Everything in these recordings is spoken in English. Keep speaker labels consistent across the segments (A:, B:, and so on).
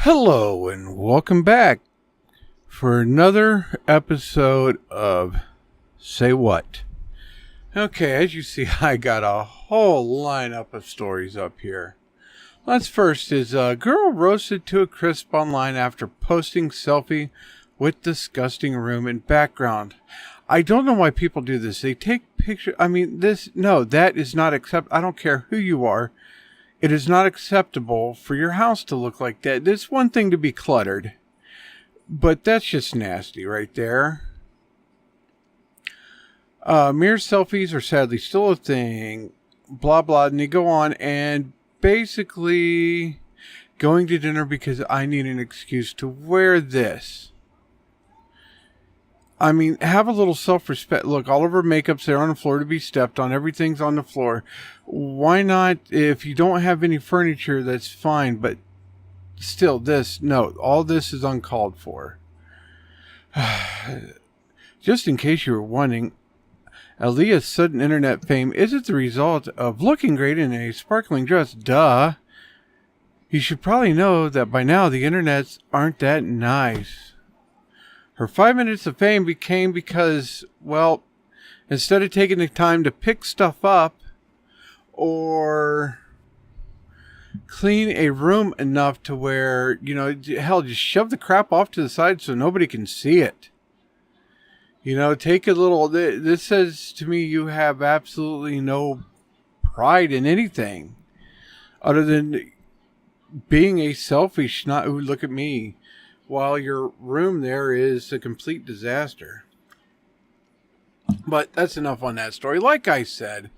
A: Hello and welcome back for another episode of Say What. Okay, as you see, I got a whole lineup of stories up here. Let's first is a girl roasted to a crisp online after posting selfie with disgusting room in background. I don't know why people do this. They take pictures. That is not acceptable. I don't care who you are. It is not acceptable for your house to look like that. It's one thing to be cluttered, but that's just nasty right there. Mirror selfies are sadly still a thing. Blah, blah. And they go on and basically going to dinner because I need an excuse to wear this. I mean, have a little self-respect. Look, all of her makeup's there on the floor to be stepped on. Everything's on the floor. Why not? If you don't have any furniture, that's fine. But still, all this is uncalled for. Just in case you were wondering, Aaliyah's sudden internet fame isn't the result of looking great in a sparkling dress. Duh. You should probably know that by now the internets aren't that nice. Her 5 minutes of fame became because, well, instead of taking the time to pick stuff up or clean a room enough to where, just shove the crap off to the side so nobody can see it. Take a little, this says to me you have absolutely no pride in anything other than being a selfish, not, ooh, look at me. While your room there is a complete disaster. But that's enough on that story. Like I said,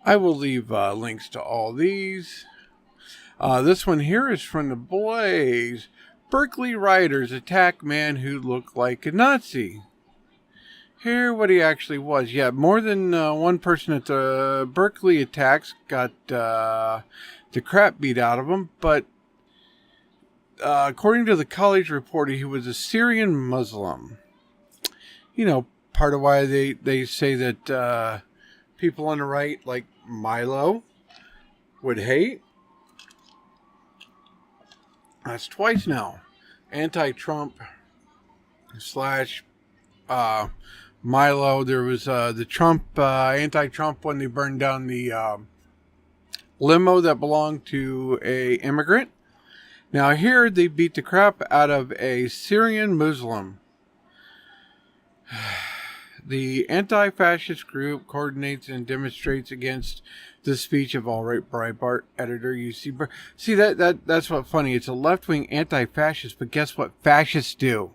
A: I will leave links to all these. This one here is from the Blaze. Berkeley rioters attack man who looked like a Nazi. Here what he actually was. Yeah, more than one person at the Berkeley attacks got the crap beat out of him, but according to the college reporter, he was a Syrian Muslim. Part of why they say that people on the right, like Milo, would hate. That's twice now. Anti-Trump / Milo. There was the Trump, anti-Trump when they burned down the limo that belonged to a immigrant. Now here they beat the crap out of a Syrian Muslim. The anti-fascist group coordinates and demonstrates against the speech of alt-right Breitbart editor UC. See that's what's funny. It's a left-wing anti-fascist, but guess what fascists do?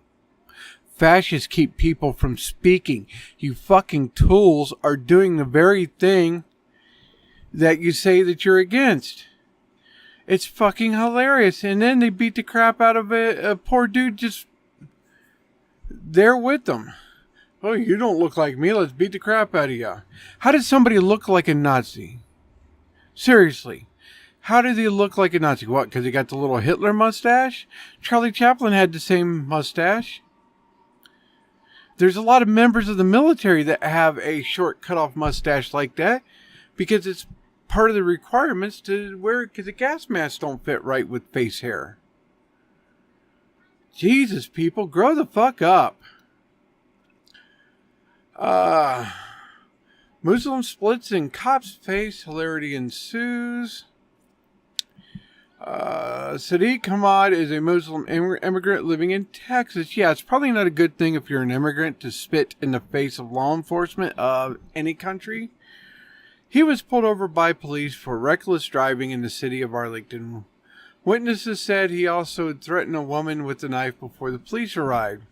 A: Fascists keep people from speaking. You fucking tools are doing the very thing that you say that you're against. It's fucking hilarious. And then they beat the crap out of a poor dude just there with them. Oh, you don't look like me. Let's beat the crap out of you. How does somebody look like a Nazi? Seriously. How do they look like a Nazi? What, because he got the little Hitler mustache? Charlie Chaplin had the same mustache. There's a lot of members of the military that have a short cut-off mustache like that because it's part of the requirements to wear, because the gas masks don't fit right with face hair. Jesus, people, grow the fuck up. Muslim splits in cop's face, hilarity ensues. Sadiq Hamad is a Muslim immigrant living in Texas. Yeah, it's probably not a good thing if you're an immigrant to spit in the face of law enforcement of any country. He was pulled over by police for reckless driving in the city of Arlington. Witnesses said he also had threatened a woman with a knife before the police arrived.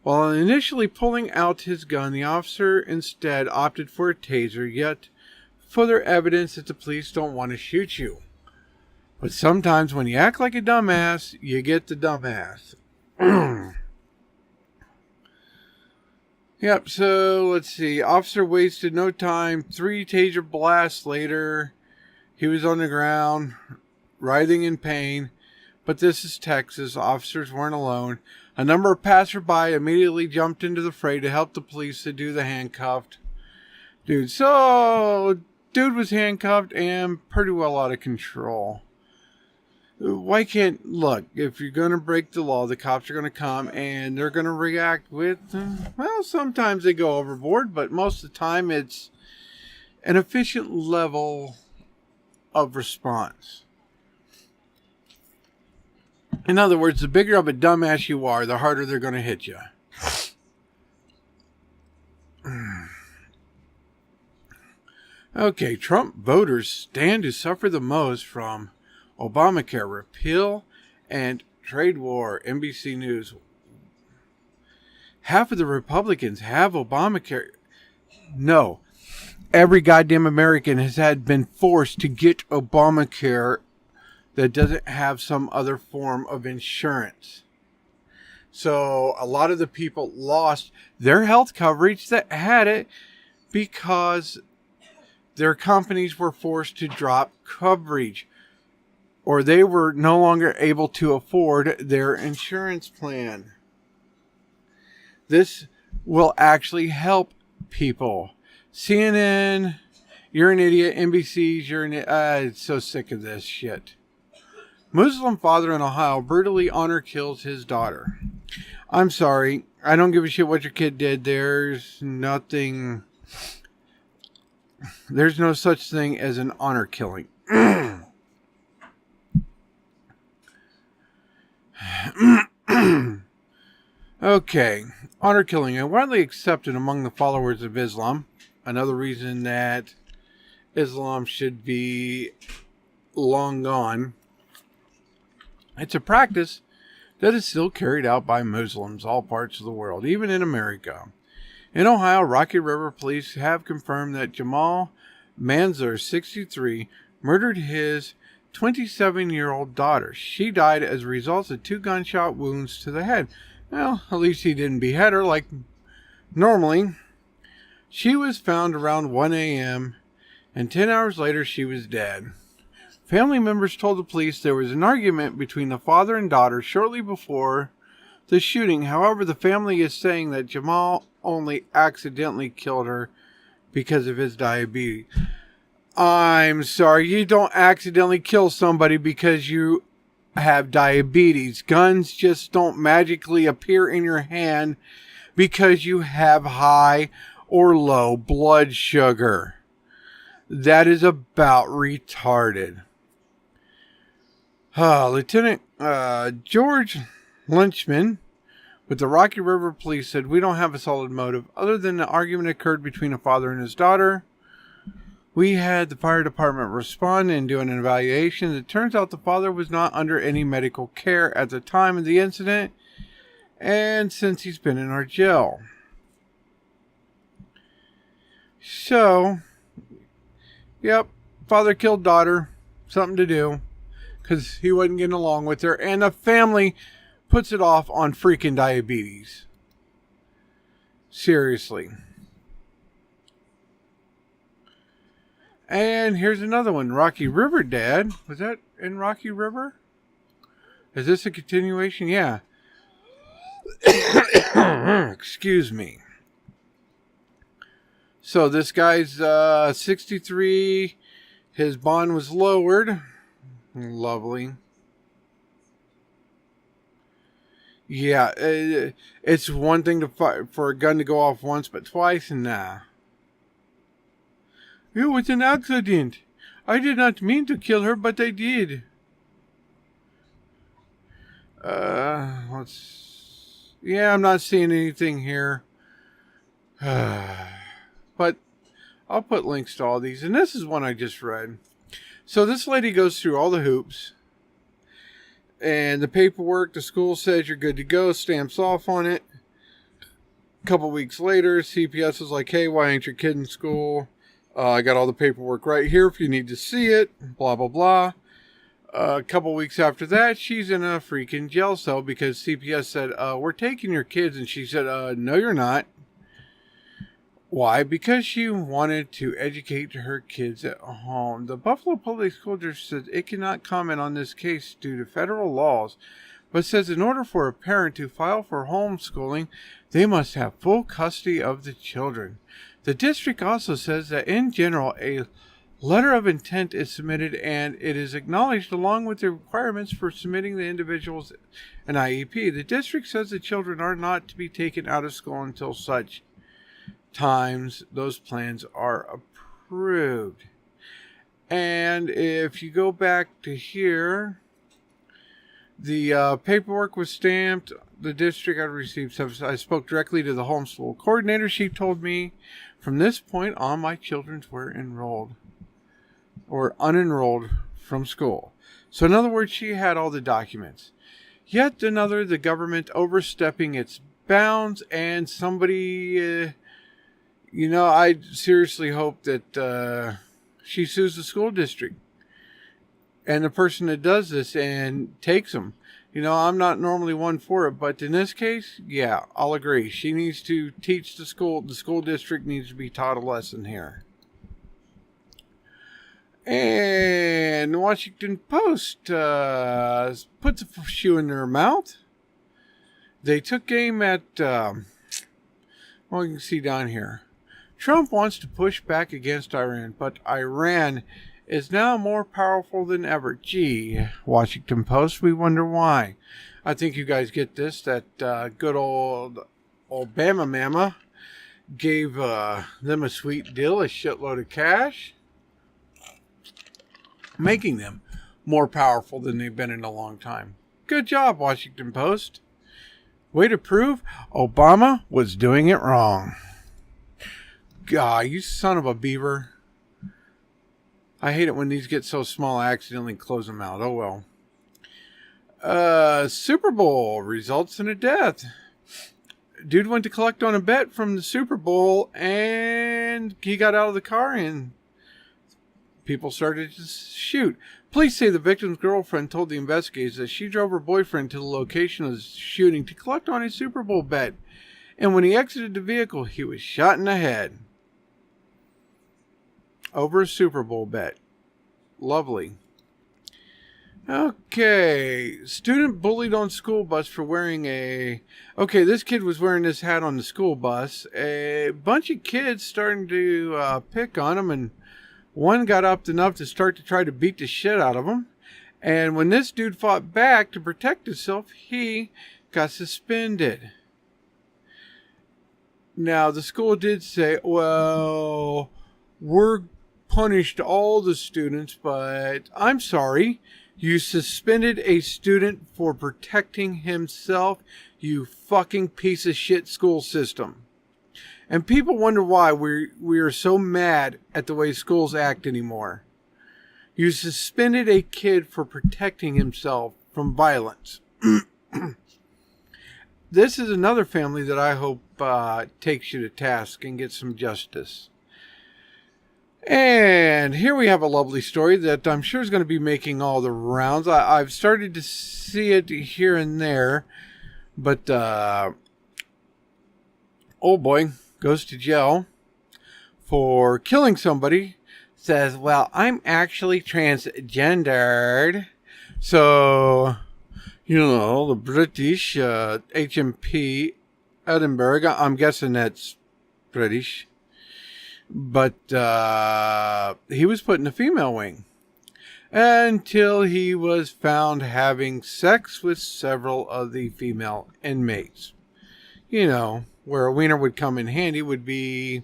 A: While initially pulling out his gun, the officer instead opted for a taser, yet further evidence that the police don't want to shoot you. But sometimes when you act like a dumbass, you get the dumbass. Yep, so let's see. Officer wasted no time. 3 taser blasts later, he was on the ground, writhing in pain. But this is Texas. Officers weren't alone. A number of passerby immediately jumped into the fray to help the police to do the handcuffed. Dude was handcuffed and pretty well out of control. Why can't, look, if you're going to break the law, the cops are going to come and they're going to react with, well, sometimes they go overboard, but most of the time it's an efficient level of response. In other words, the bigger of a dumbass you are, the harder they're going to hit you. Okay, Trump voters stand to suffer the most from Obamacare repeal and trade war. NBC News. Half of the Republicans have Obamacare. No. Every goddamn American has been forced to get Obamacare that doesn't have some other form of insurance. So a lot of the people lost their health coverage that had it because their companies were forced to drop coverage, or they were no longer able to afford their insurance plan. This will actually help people. CNN, you're an idiot. NBC's, you're an idiot. So sick of this shit. Muslim father in Ohio brutally kills his daughter. I'm sorry. I don't give a shit what your kid did. There's nothing. There's no such thing as an honor killing. Okay. Honor killing is widely accepted among the followers of Islam. Another reason that Islam should be long gone. It's a practice that is still carried out by Muslims all parts of the world, even in America. In Ohio, Rocky River police have confirmed that Jamal Manzur, 63, murdered his 27-year-old daughter. She died as a result of 2 gunshot wounds to the head. Well, at least he didn't behead her like normally. She was found around 1 a.m. and 10 hours later she was dead. Family members told the police there was an argument between the father and daughter shortly before the shooting. However, the family is saying that Jamal only accidentally killed her because of his diabetes. I'm sorry, you don't accidentally kill somebody because you have diabetes. Guns just don't magically appear in your hand because you have high or low blood sugar. That is about retarded. Lieutenant George Lynchman with the Rocky River Police said, "We don't have a solid motive other than the argument occurred between a father and his daughter. We had the fire department respond and do an evaluation. It turns out the father was not under any medical care at the time of the incident, and since he's been in our jail." So, yep, father killed daughter. Something to do. Because he wasn't getting along with her. And the family puts it off on freaking diabetes. Seriously. And here's another one. Rocky River Dad. Was that in Rocky River? Is this a continuation? Yeah. Excuse me. So this guy's 63. His bond was lowered. Lovely. Yeah, it's one thing for a gun to go off once, but twice, nah. It was an accident. I did not mean to kill her, but I did. Yeah, I'm not seeing anything here. But I'll put links to all these, and this is one I just read. So this lady goes through all the hoops, and the paperwork, the school says you're good to go, stamps off on it. A couple weeks later, CPS is like, "Hey, why ain't your kid in school? I got all the paperwork right here if you need to see it, blah, blah, blah." A couple weeks after that, she's in a freaking jail cell because CPS said, "We're taking your kids." And she said, "No, you're not." Why? Because she wanted to educate her kids at home. The Buffalo Public School District says it cannot comment on this case due to federal laws, but says in order for a parent to file for homeschooling, they must have full custody of the children. The district also says that in general, a Letter of intent is submitted and it is acknowledged along with the requirements for submitting the individuals an IEP. The district says the children are not to be taken out of school until such times those plans are approved. And if you go back to here, the paperwork was stamped. The district had received some. I spoke directly to the homeschool coordinator. She told me from this point on, my children were enrolled or unenrolled from school. So in other words, she had all the documents. Yet another, the government overstepping its bounds, and somebody, I seriously hope that she sues the school district and the person that does this and takes them. I'm not normally one for it, but in this case, yeah, I'll agree. She needs to teach the school district needs to be taught a lesson here. And the Washington Post puts a shoe in their mouth. They took aim at, you can see down here. Trump wants to push back against Iran, but Iran is now more powerful than ever. Gee, Washington Post, we wonder why. I think you guys get this, that good old Obama mama gave them a sweet deal, a shitload of cash, making them more powerful than they've been in a long time. Good job, Washington Post. Way to prove Obama was doing it wrong. God, you son of a beaver. I hate it when these get so small I accidentally close them out. Oh well. Super Bowl results in a death. Dude went to collect on a bet from the Super Bowl and he got out of the car and people started to shoot. Police say the victim's girlfriend told the investigators that she drove her boyfriend to the location of the shooting to collect on his Super Bowl bet. And when he exited the vehicle, he was shot in the head. Over a Super Bowl bet. Lovely. Okay. Student bullied on school bus for wearing Okay, this kid was wearing this hat on the school bus. A bunch of kids starting to pick on him, and one got up enough to start to try to beat the shit out of him. And when this dude fought back to protect himself, he got suspended. Now, the school did say, well, we're punished all the students, but I'm sorry. You suspended a student for protecting himself, you fucking piece of shit school system. And people wonder why we are so mad at the way schools act anymore. You suspended a kid for protecting himself from violence. This is another family that I hope takes you to task and gets some justice. And here we have a lovely story that I'm sure is going to be making all the rounds. I've started to see it here and there. But, old boy goes to jail for killing somebody. Says, well, I'm actually transgendered. So, the British HMP Edinburgh, I'm guessing that's British. But he was put in the female wing until he was found having sex with several of the female inmates. Where a wiener would come in handy would be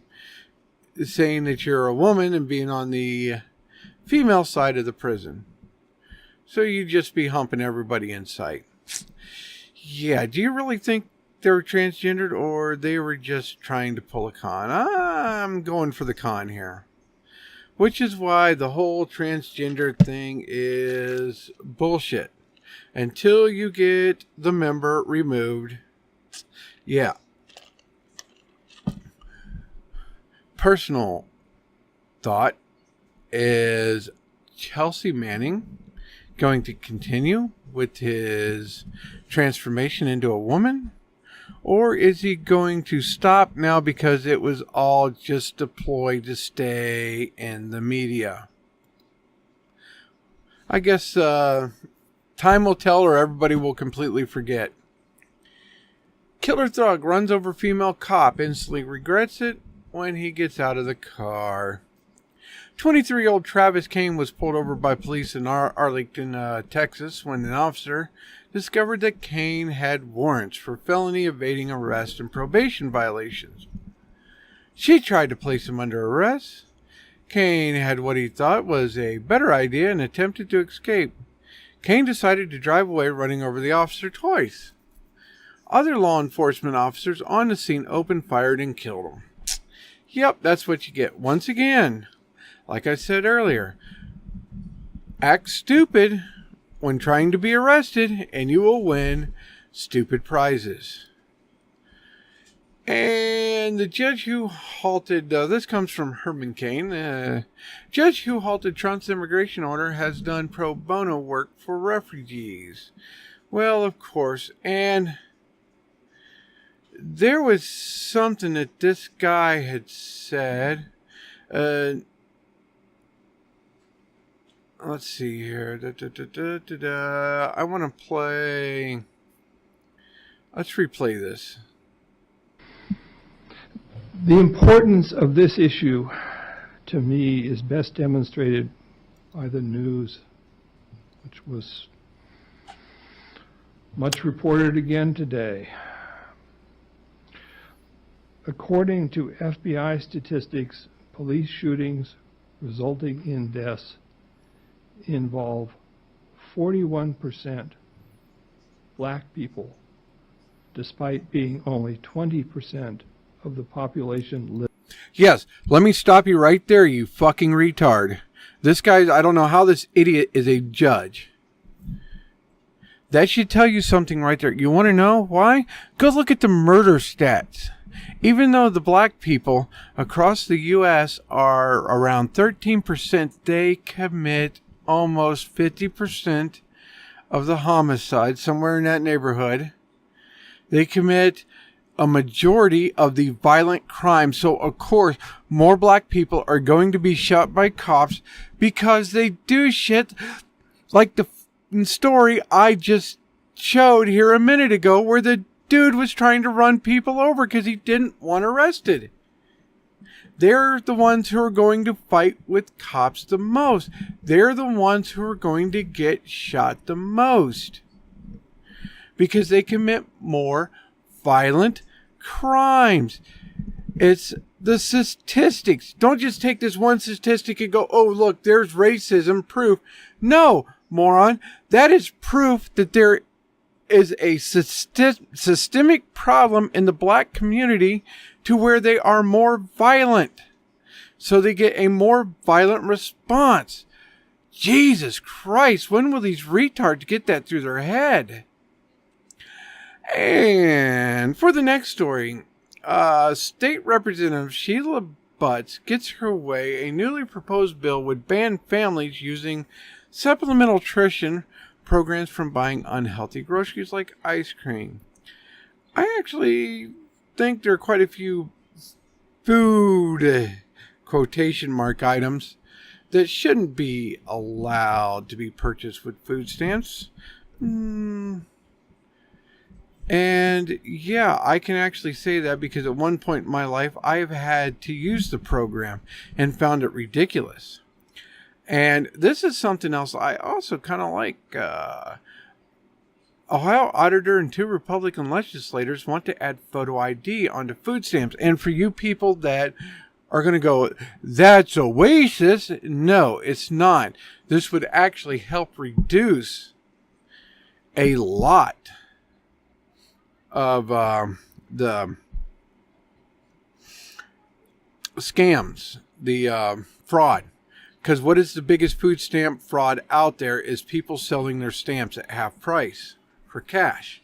A: saying that you're a woman and being on the female side of the prison. So you'd just be humping everybody in sight. Yeah, do you really think they were transgendered or they were just trying to pull a con? I'm going for the con here. Which is why the whole transgender thing is bullshit. Until you get the member removed. Yeah. Personal thought, is Chelsea Manning going to continue with his transformation into a woman? Or is he going to stop now because it was all just a ploy to stay in the media? I guess time will tell or everybody will completely forget. Killer thug runs over female cop, instantly regrets it when he gets out of the car. 23-year-old Travis Kane was pulled over by police in Arlington, Texas, when an officer discovered that Kane had warrants for felony evading arrest and probation violations. She tried to place him under arrest. Kane had what he thought was a better idea and attempted to escape. Kane decided to drive away, running over the officer twice. Other law enforcement officers on the scene opened fire and killed him. Yep, that's what you get. Once again, like I said earlier, act stupid when trying to be arrested and you will win stupid prizes. And the judge who halted, this comes from Herman Cain, judge who halted Trump's immigration order has done pro bono work for refugees. Well, of course, and there was something that this guy had said. Let's see here. I want to play. Let's replay this.
B: The importance of this issue, to me, is best demonstrated by the news, which was much reported again today. According to FBI statistics, police shootings resulting in deaths involve 41% black people, despite being only 20% of the population.
A: Yes, let me stop you right there, you fucking retard. This guy, I don't know how this idiot is a judge. That should tell you something right there. You want to know why? Go look at the murder stats. Even though the black people across the U.S. are around 13%, they commit almost 50% of the homicides, somewhere in that neighborhood. They commit a majority of the violent crimes. So, of course, more black people are going to be shot by cops because they do shit like the story I just showed here a minute ago, where the dude was trying to run people over because he didn't want arrested. They're the ones who are going to fight with cops the most. They're the ones who are going to get shot the most because they commit more violent crimes. It's the statistics. Don't just take this one statistic and go, oh, look, there's racism proof. No, moron. That is proof that there is a systemic problem in the black community to where they are more violent. So they get a more violent response. Jesus Christ, when will these retards get that through their head? And for the next story, State Representative Sheila Butts gets her way. A newly proposed bill would ban families using supplemental nutrition programs from buying unhealthy groceries like ice cream. I actually think there are quite a few food quotation mark items that shouldn't be allowed to be purchased with food stamps. And yeah, I can actually say that because at one point in my life, I've had to use the program and found it ridiculous. And this is something else I also kind of like. Ohio auditor and 2 Republican legislators want to add photo ID onto food stamps. And for you people that are going to go, that's oasis. No, it's not. This would actually help reduce a lot of the scams, the fraud. Because what is the biggest food stamp fraud out there is people selling their stamps at half price for cash.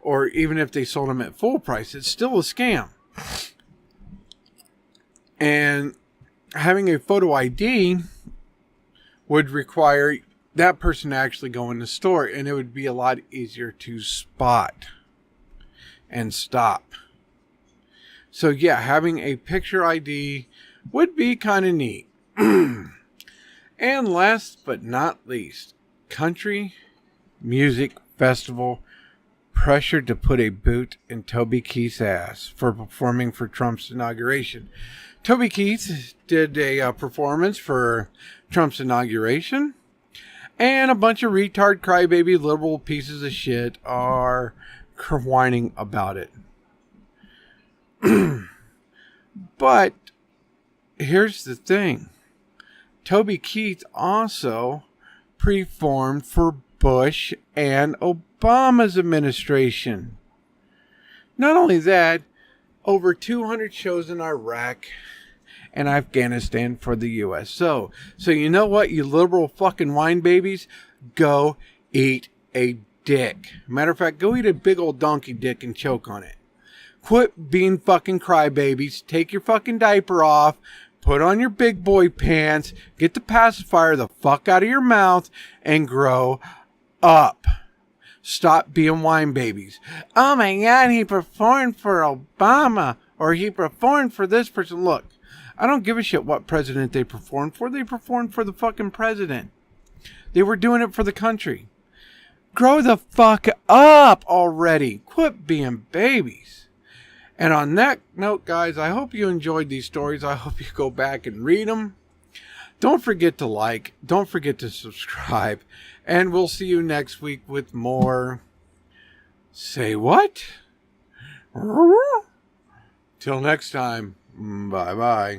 A: Or even if they sold them at full price, it's still a scam. And having a photo ID would require that person to actually go in the store, and it would be a lot easier to spot and stop. So yeah, having a picture ID would be kind of neat. And last but not least, Country Music Festival pressured to put a boot in Toby Keith's ass for performing for Trump's inauguration. Toby Keith did a performance for Trump's inauguration, and a bunch of retard crybaby liberal pieces of shit are whining about it. But here's the thing. Toby Keith also performed for Bush and Obama's administration. Not only that, over 200 shows in Iraq and Afghanistan for the U.S. So you know what, you liberal fucking wine babies? Go eat a dick. Matter of fact, go eat a big old donkey dick and choke on it. Quit being fucking crybabies. Take your fucking diaper off. Put on your big boy pants. Get the pacifier the fuck out of your mouth and grow up. Stop being wine babies. Oh my God, he performed for Obama. Or he performed for this person. Look, I don't give a shit what president they performed for. They performed for the fucking president. They were doing it for the country. Grow the fuck up already. Quit being babies. And on that note, guys, I hope you enjoyed these stories. I hope you go back and read them. Don't forget to like. Don't forget to subscribe. And we'll see you next week with more. Say what? Till next time. Bye-bye.